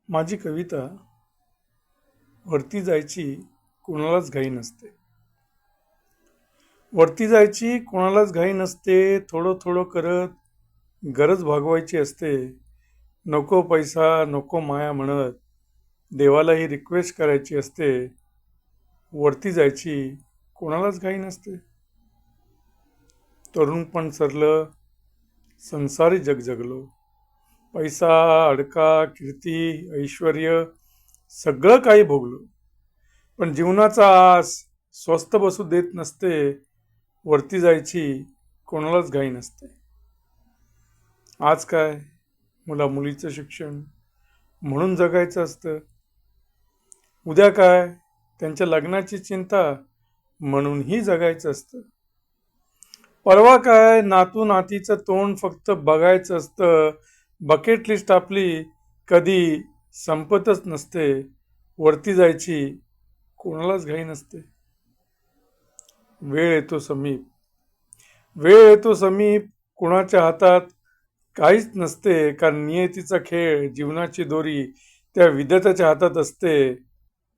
माझी कविता वरती जायची कोणालाच घाई नसते. वरती जायची कोणालाच घाई नसते. थोडं थोडं करत गरज भागवायची असते. नको पैसा नको माया म्हणत देवालाही रिक्वेस्ट करायची असते. वरती जायची कोणालाच घाई नसते. तरुण पण सरलं, संसारी जग जगलो. पैसा अडका कीर्ती ऐश्वर सगळं काही भोगलो. पण जीवनाचा आस स्वस्त बसू देत नसते. वरती जायची कोणालाच घाई नसते. आज काय मुला मुलीचं शिक्षण म्हणून जगायचं असतं. उद्या काय त्यांच्या लग्नाची चिंता म्हणूनही जगायचं असतं. परवा काय नातू नातीचं तोंड फक्त बघायचं असतं. बकेट लिस्ट आपली कधी संपतच नसते. वरती जायची कोणालाच घाई नसते. वेळ येतो समीप, वेळ येतो समीप, कुणाच्या हातात काहीच नसते. कारण नियतीचा खेळ, जीवनाची दोरी त्या विधात्याच्या हातात असते.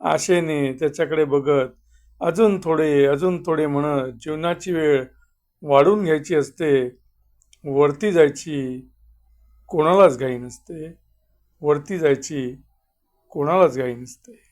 आशेने त्याच्याकडे बघत अजून थोडे म्हणत जीवनाची वेळ वाढून घ्यायची असते. वरती जायची कोणालाच घाई नसते. वरती जायची कोणालाच घाई नसते.